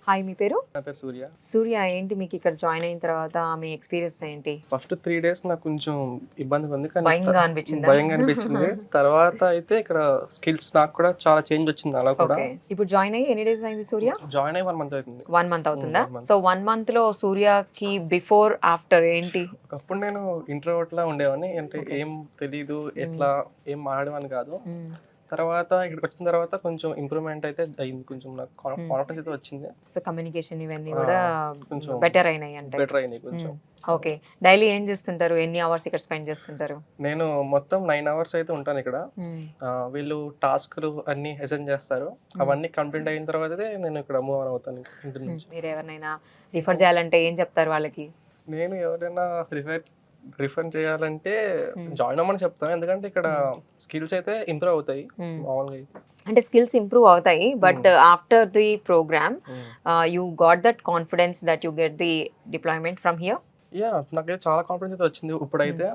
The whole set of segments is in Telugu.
హాయ్, మీ పేరు? నా పేరు సూర్య. సూర్య, ఏంటి మీకు ఇక్కడ జాయిన్ అయిన తర్వాత మీ ఎక్స్పీరియన్స్ ఏంటి? ఫస్ట్ 3 డేస్ నాకు కొంచెం ఇబ్బందిగా ఉంది. కానీ భయంగా అనిపించిందా? భయంగా అనిపించింది. తర్వాత అయితే ఇక్కడ స్కిల్స్ నాకు కూడా చాలా చేంజ్ వచ్చింది అలా కూడా. ఓకే. ఇప్పుడు జాయిన్ అయ్యి ఎన్ని డేస్ అయింది సూర్య? జాయిన్ అయ్యి 1 మంత్ అవుతుంది. 1 మంత్ అవుతుందా? 1 month. సో 1 మంత్ లో సూర్యకి బిఫోర్ ఆఫ్టర్ ఏంటి? ఒకప్పుడు నేను ఇంట్రోవర్ట్ లా ఉండేవాడిని. అంటే ఏం తెలీదు, ఎట్లా ఏం మాట్లాడేవాడిని కాదు. తర్వాత ఇక్కడికి వచ్చిన తర్వాత కొంచెం ఇంప్రూవ్మెంట్ అయితే అయింది. కొంచెం నాకు కాన్ఫిడెన్స్ అయితే వచ్చింది. సో కమ్యూనికేషన్ ఇవన్నీ కూడా కొంచెం బెటర్ అయినాయి అంటే. బెటర్ అయింది కొంచెం. ఓకే. డైలీ ఏం చేస్తుంటారు? ఎన్ని అవర్స్ ఇక్కడ స్పెండ్ చేస్తుంటారు? నేను మొత్తం 9 అవర్స్ అయితే ఉంటాను ఇక్కడ. వీళ్ళు టాస్క్లు అన్ని అసైన్ చేస్తారు. అవన్నీ కంప్లీట్ అయిన తర్వాతే నేను ఇక్కడ మూవ్ ఆన్ అవుతాను ఇంటి నుంచి. మీరు ఎవరినైనా రిఫర్ చేయాలంటే ఏం చెప్తారు వాళ్ళకి? నేను ఎవరైనా రిఫర్ చేయాలంటే జాయిన్ అవ్వమని చెప్తాను. ఎందుకంటే ఇక్కడ స్కిల్స్ అయితే ఇంప్రూవ్ అవుతాయి మామూలుగా అయితే. అంటే స్కిల్స్ ఇంప్రూవ్ అవుతాయి, but after the program you got that confidence that you get the deployment from here? Yeah, నాకైతే చాలా కాన్ఫిడెన్స్ అయితే వచ్చింది ఇప్పుడైతే.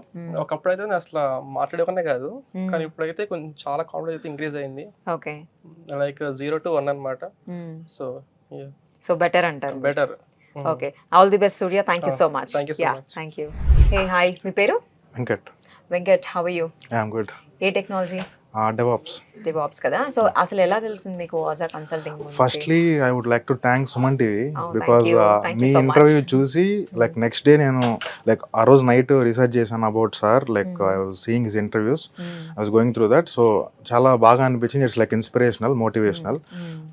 ఒకప్పుడు అయితే నేను అసలు మాట్లాడేవనే కాదు, కానీ ఇప్పుడైతే కొంచెం చాలా కాన్ఫిడెన్స్ అయితే ఇంక్రీజ్ అయింది. ఓకే. లైక్ 0 to 1 అన్నమాట. సో బెటర్ అంటారు. Better. Okay. All the best Surya. Thank you so much. Thank you so much. Thank you. Hey hi, మీ పేరు? Venkat, how are you? I'm good. ఏ టెక్నాలజీ? DevOps. DevOps కదా. సో అసలు ఎలా తెలిసింది మీకు as a consulting? Firstly, I would like to thank Suman TV because thank you మీ so ఇంటర్వ్యూ much. చూసి లైక్ నెక్స్ట్ డే నేను లైక్ ఆ రోజు నైట్ రీసెర్చ్ చేశాను about sir. Like I was seeing his interviews, I was going through that. So చాలా బాగా అనిపించింది. It's like inspirational, motivational.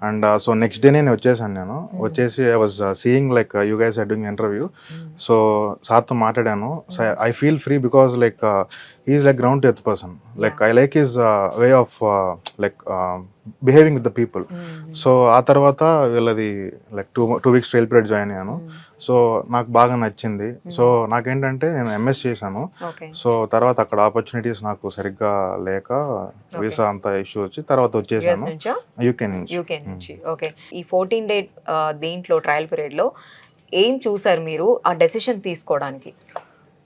And so next day నేను వచ్చేసాను. నేను వచ్చేసి I was seeing like you guys are doing interview. So సార్తో మాట్లాడాను. So I feel free because like he's like ground to earth person. Like I like his way of behaving with the people. So ఆ తర్వాత వీళ్ళది like 2 weeks trial period join అయ్యాను. సో నాకు బాగా నచ్చింది. సో నాకేంటంటే నేను ఎంఎస్ చేశాను. సో తర్వాత అక్కడ ఆపర్చునిటీస్ నాకు సరిగ్గా లేక వీసా అంత ఇష్యూ వచ్చి తర్వాత వచ్చేసాను యూకే నుంచి. ఓకే. ఈ 14 డే దీంట్లో ట్రయల్ పీరియడ్ లో ఏం చూసారు మీరు ఆ డెసిషన్ తీసుకోవడానికి?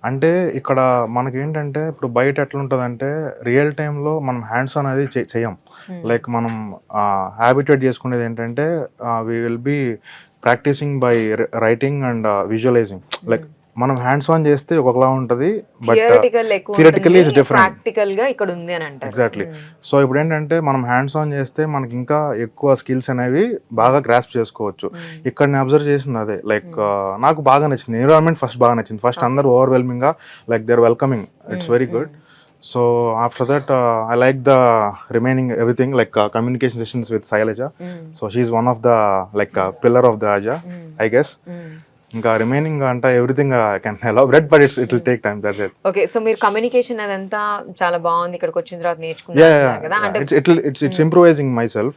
అంటే ఇక్కడ మనకేంటంటే ఇప్పుడు బయట ఎట్లుంటుందంటే రియల్ టైంలో మనం హ్యాండ్స్ ఆన్ అనేది చేయం. లైక్ మనం హ్యాబిటేట్ చేసుకునేది ఏంటంటే we will be practising by writing and visualising. Like మనం హ్యాండ్స్ ఆన్ చేస్తే ఒకలా ఉంటుంది, but theoretically is different. Practical గా ఇక్కడ ఉంది అని అంటారు. ఎగ్జాక్ట్లీ. సో ఇప్పుడు ఏంటంటే మనం హ్యాండ్స్ ఆన్ చేస్తే మనకి ఇంకా ఎక్కువ స్కిల్స్ అనేవి బాగా గ్రాస్ప్ చేసుకోవచ్చు. ఇక్కడ నేను అబ్జర్వ్ చేసింది అదే. లైక్ నాకు బాగా నచ్చింది ఎన్విరాన్మెంట్. ఫస్ట్ బాగా నచ్చింది. ఫస్ట్ అందరూ ఓవర్వెల్మింగ్ గా like they are welcoming. It's very good. So after that I like the remaining everything like communication sessions with Sailaja. So she is one of the like pillar of the Aja, I guess. ఇంకా రిమైనింగ్ అంటే everything I can elaborate, but it will take time. That's it. Okay. So మీరు కమ్యూనికేషన్ అదంతా చాలా బాగుంది ఇక్కడికి వచ్చిన తర్వాత నేర్చుకున్నారు కదా. అంటే it's improvising my self.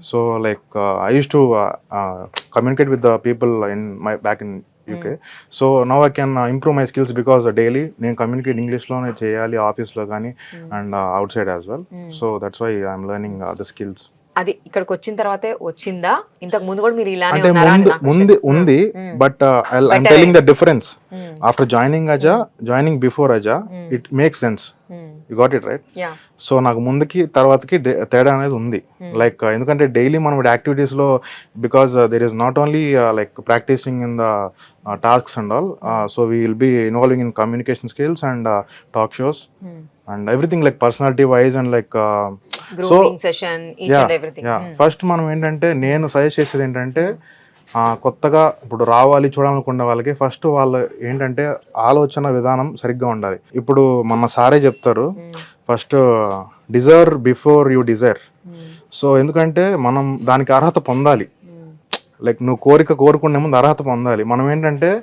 So like I use to communicate with the people in my back in UK. So now I can improve my skills because daily నేను కమ్యూనికేట్ ఇంగ్లీష్లోనే చేయాలి, ఆఫీస్లో కానీ and out side as well. So that's why I'm learning the skills. అది ఇక్కడికి వచ్చిన తర్వాతే వచ్చిందా? ఇంతకు ముందు కూడా మీరు ఇలానే అంటే ముందు ఉంది, but I'm telling the difference after joining before అజా. It makes sense. You got it right? So నాకు ముందుకి తర్వాతకి తేడా అనేది ఉంది. లైక్ ఎందుకంటే డైలీ మనం యాక్టివిటీస్ లో because there is not only like practising in the tasks and all. So we will be involving in communication skills and talk shows and everything like personality wise and like so first మనం ఏంటంటే నేను సజెస్ట్ చేసేది ఏంటంటే కొత్తగా ఇప్పుడు రావాలి చూడాలనుకున్న వాళ్ళకి ఫస్ట్ వాళ్ళు ఏంటంటే ఆలోచన విధానం సరిగ్గా ఉండాలి. ఇప్పుడు మన సారే చెప్తారు first deserve before you desire. So ఎందుకంటే మనం దానికి అర్హత పొందాలి. లైక్ నువ్వు కోరుకునే ముందు అర్హత పొందాలి. మనం ఏంటంటే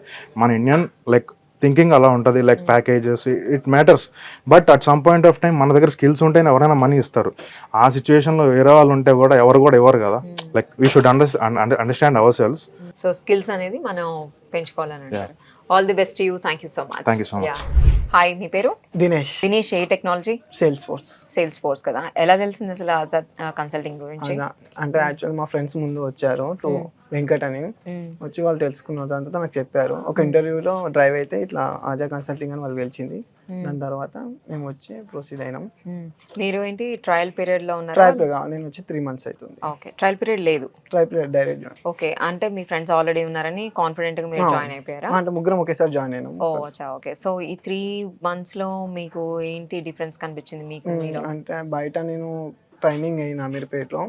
మన ఇండియన్ లైక్ థింకింగ్ అలా ఉంటుంది. Like packages it matters, but at some point of time మన దగ్గర స్కిల్స్ ఉంటేనే ఎవరైనా మనీ ఇస్తారు. ఆ సిచ్యువేషన్లో వేరే వాళ్ళు ఉంటే కూడా ఎవరు కదా. Like we should understand ourselves. So skills అనేది మనం పెంచుకోవాలని అంటారు. All the best to you. Thank you so much. Thank you so much. Hi, మీ పేరు? దినేష్. ఏ టెక్నాలజీ? సేల్స్ ఫోర్స్ కదా. ఎలా తెలిసింది అసలు కన్సల్టింగ్ గురించి? అంటే యాక్చువల్ మా ఫ్రెండ్స్ ముందు వచ్చారు వెంకట్ అని వచ్చి వాళ్ళు తెలుసుకున్న దాని తర్వాత నాకు చెప్పారు. ఒక ఇంటర్వ్యూలో డ్రైవ్ అయితే ఇట్లా ఆజా కన్సల్టింగ్ అని వాళ్ళు గెలిచింది. దాని తర్వాత మేము వచ్చి ప్రొసీడ్ అయినాం. మీరు ఏంటి ట్రయల్ పీరియడ్ లో ఉన్నారా? ట్రయల్ పీరియడ్ నేను వచ్చి 3 months అవుతుంది. ఓకే, ట్రయల్ పీరియడ్ లేదు. Trial period direct join. Okay, అంటే మీ ఫ్రెండ్స్ ఆల్రెడీ ఉన్నారని కాన్ఫిడెంట్ గా మీరు జాయిన్ అయిపోయారా? అంటే ముగ్గురం ఒకేసారి జాయిన్ అయినాం. ఓ అచ్చా, ఓకే. సో ఈ 3 months లో మీకు ఏంటి డిఫరెన్స్ కనిపించింది మీకు? అంటే బయట నేను ట్రైనింగ్ అయిన అమీర్పేటలో,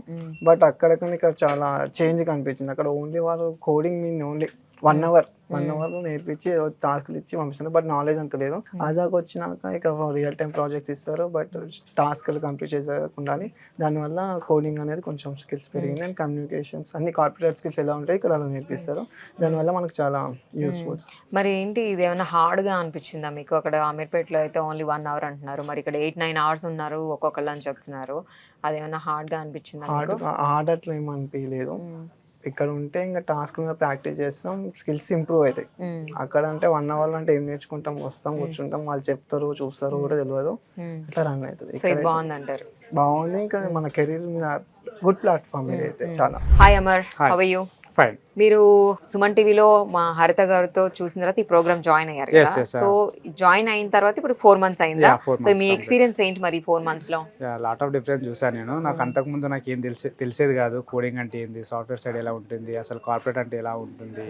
బట్ అక్కడ ఇక్కడ చాలా చేంజ్ కనిపించింది. అక్కడ ఓన్లీ వాళ్ళు కోడింగ్ మీద ఓన్లీ 1 hour నేర్పించి టాస్క్లు ఇచ్చి పంపిస్తున్నారు, బట్ నాలెడ్జ్ అంత లేదు. ఆజాకి వచ్చినాక ఇక్కడ రియల్ టైం ప్రాజెక్ట్స్ ఇస్తారు, బట్ టాస్క్లు కంప్లీట్ చేయకుండా దానివల్ల కోడింగ్ అనేది కొంచెం స్కిల్స్ పెరిగింది. అండ్ కమ్యూనికేషన్స్ అన్ని కార్పొరేట్ స్కిల్స్ ఎలా ఉంటాయి ఇక్కడ అలా నేర్పిస్తారు. దానివల్ల మనకు చాలా యూస్ఫుల్. మరి ఏంటి ఇది ఏమైనా హార్డ్గా అనిపించిందా మీకు? అక్కడ అమీర్పేటలో అయితే ఓన్లీ 1 hour అంటున్నారు, మరి ఇక్కడ 8-9 hours ఉన్నారు ఒక్కొక్కళ్ళు అని చెప్తున్నారు. అదేమైనా హార్డ్గా అనిపించిందా? హార్డ్ అట్లా ఏమి అనిపించలేదు. ఇక్కడ ఉంటే ఇంకా టాస్క్ మీద ప్రాక్టీస్ చేస్తాం, స్కిల్స్ ఇంప్రూవ్ అవుతాయి. అక్కడ అంటే 1 hour అంటే ఏం నేర్చుకుంటాం, వస్తాం కూర్చుంటాం, వాళ్ళు చెప్తారు చూస్తారు కూడా తెలియదు, ఇట్లా రన్ అవుతుంది. బాగుంది అంటారు? బాగుంది. ఇంకా మన కెరీర్ మీద గుడ్ ప్లాట్ఫామ్ ఇది అయితే చాలా. Hi Amar, how are you? Fine. మీరు సుమన్ టీవీలో మా హరిత గారితో చూసిన తర్వాత ఈ ప్రోగ్రామ్ జాయిన్ అయ్యారు కదా? సో జాయిన్ అయిన తర్వాత ఇప్పుడు 4 months అయిందా? సో మీ ఎక్స్పీరియన్స్ ఏంటి మరి 4 months లో? లాట్ ఆఫ్ డిఫరెన్స్ చూసాను నేను. నాకు అంతకుముందు నాకు ఏం తెలిసేది కాదు. కోడింగ్ అంటే ఏంది, సాఫ్ట్వేర్ సైడ్ ఎలా ఉంటుంది, అసలు కార్పొరేట్ అంటే ఎలా ఉంటుంది,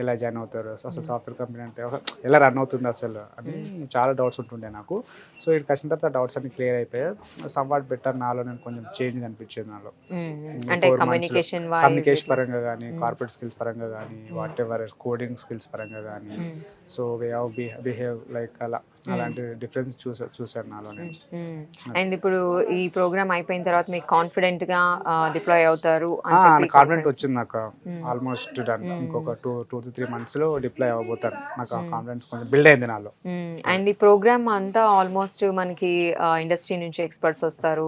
ఎలా జాయిన్ అవుతారు, అసలు సాఫ్ట్వేర్ కంపెనీ అంటే ఎలా రన్ అవుతుంది అసలు అని చాలా డౌట్స్ ఉంటుండే నాకు. సో ఇక్కడికి వచ్చిన తర్వాత డౌట్స్ అన్ని క్లియర్ అయిపోయాయి. సమ్వాట్ బెటర్ నాలో నేను కొంచెం చేంజ్ అనిపించింది నాలో. అంటే కమ్యూనికేషన్ పరంగా కానీ, కార్పొరేట్ స్కిల్స్ పరంగా కానీ, వాట్ ఎవర్ కోడింగ్ స్కిల్స్ పరంగా కానీ, so way of behave like అలాంటి డిఫరెన్స్ చూసాను నాలో నేను. అండ్ ఇప్పుడు ఈ ప్రోగ్రామ్ అయిపోయిన తర్వాత మీకు కాన్ఫిడెంట్ గా డిప్లాయ్ అవుతారు అని చెప్పి కాన్ఫిడెంట్ వచ్చింది నాకు. Almost done. ఇంకొక 2 to 3 months లో డిప్లాయ్ అవ్వబోతాను. నాకు కాన్ఫిడెన్స్ కొంచెం బిల్డ్ అయింది నాలో. అండ్ ఈ ప్రోగ్రామ్ అంతా ఆల్మోస్ట్ మనకి ఇండస్ట్రీ నుంచి ఎక్స్పర్ట్స్ వస్తారు,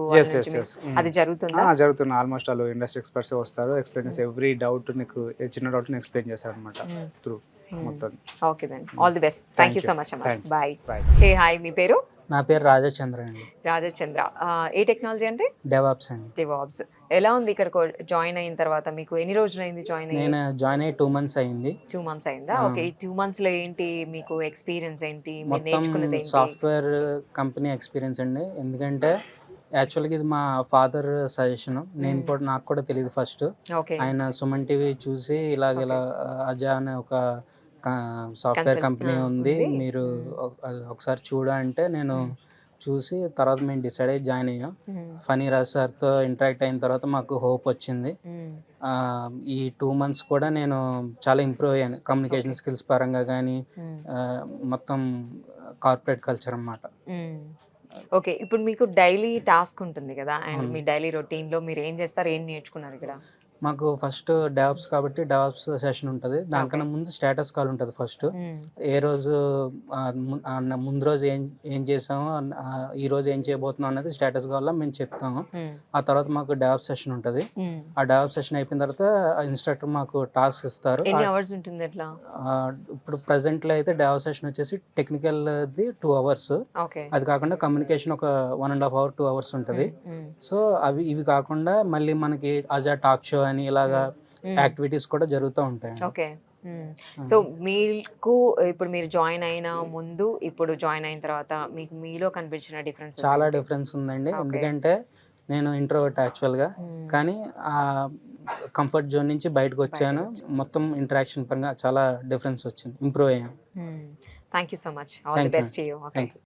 అది జరుగుతుందా? జరుగుతుంది. ఆల్మోస్ట్ వాళ్ళు ఇండస్ట్రీ ఎక్స్పర్ట్స్ వస్తారు, ఎక్స్ప్లెయిన్ చేసి ఎవ్రీ డౌట్ నీకు చిన్న డౌట్ ఎక్స్ప్లెయిన్ చేస్తారు అనమాట త్రూ మొత్తం. Okay then, all the best. Thank you so much అమ్మ. బాయ్. హే హాయ్, మీ పేరు? నా పేరు రాజచంద్ర అండి. రాజచంద్ర, ఏ టెక్నాలజీ అంటే? డెవాప్స్ అండి. డెవాప్స్. ఎలా ఉంది ఇక్కడ జాయిన్ అయిన తర్వాత? మీకు ఎన్ని రోజులు అయింది జాయిన్ అయ్యి? నేను జాయిన్ అయ్యి 2 months అయింది. 2 months అయిందా? ఓకే. ఈ 2 months లో ఏంటి మీకు ఎక్స్పీరియన్స్ ఏంటి, మీరు మొత్తం నేర్చుకున్నది ఏంటి? సాఫ్ట్వేర్ కంపెనీ ఎక్స్పీరియన్స్ అండి. ఎందుకంటే యాక్చువల్గా ఇది మా ఫాదర్ సజెషన్. నాకు కూడా తెలియదు ఫస్ట్. ఆయన సుమన్ టీవీ చూసి ఇలా అజా అనే ఒక సాఫ్ట్వేర్ కంపెనీ ఉంది, మీరు ఒకసారి చూడంటే నేను చూసి తర్వాత మేము డిసైడ్ అయ్యి జాయిన్ అయ్యాం. ఫణిరాజ్ సార్తో ఇంటరాక్ట్ అయిన తర్వాత మాకు హోప్ వచ్చింది. ఈ 2 months కూడా నేను చాలా ఇంప్రూవ్ అయ్యాను కమ్యూనికేషన్ స్కిల్స్ పరంగా కానీ, మొత్తం కార్పొరేట్ కల్చర్ అన్నమాట. ఓకే, ఇప్పుడు మీకు డైలీ టాస్క్ ఉంటుంది కదా, అండ్ మీ డైలీ రొటీన్ లో మీరు ఏం చేస్తారు, ఏం నేర్చుకున్నారు ఇక్కడ? మాకు ఫస్ట్ డెవాప్స్ కాబట్టి డెవాప్స్ సెషన్ ఉంటుంది. దానికన్నా ముందు స్టేటస్ కాల్ ఉంటుంది. ఫస్ట్ ఏ రోజు ముందు రోజు ఏం చేసాము, ఈ రోజు ఏం చేయబోతున్నాం అనేది స్టేటస్ కాల్లో మేము చెప్తాము. ఆ తర్వాత మాకు డెవాప్స్ సెషన్ ఉంటుంది. ఆ డెవాప్స్ సెషన్ అయిపోయిన తర్వాత ఇన్స్ట్రక్టర్ మాకు టాస్క్ ఇస్తారు. ఎన్ని అవర్స్ ఉంటుంది అట్లా? ఇప్పుడు ప్రెసెంట్ లో అయితే డెవాప్స్ సెషన్ వచ్చేసి టెక్నికల్ ది 2 hours. అది కాకుండా కమ్యూనికేషన్ ఒక 1.5 hour 2 hours ఉంటుంది. సో ఇవి కాకుండా మళ్ళీ మనకి అజా టాక్ షో అని ఇలాగా యాక్టివిటీస్ కూడా జరుగుతూ ఉంటాయి. ఓకే. సో మీకు ఇప్పుడు మీరు జాయిన్ అయిన ముందు, ఇప్పుడు జాయిన్ అయిన తర్వాత మీకు మీలో కనిపించిన డిఫరెన్స్? చాలా డిఫరెన్స్ ఉందండి. ఎందుకంటే నేను ఇంట్రోవర్ట్ యాక్చువల్గా, కానీ ఆ కంఫర్ట్ జోన్ నుంచి బయటకు వచ్చాను. మొత్తం ఇంటరాక్షన్ పరంగా చాలా డిఫరెన్స్ వచ్చింది, ఇంప్రూవ్ అయ్యాను. Thank you so much. All the best to you. Thank you.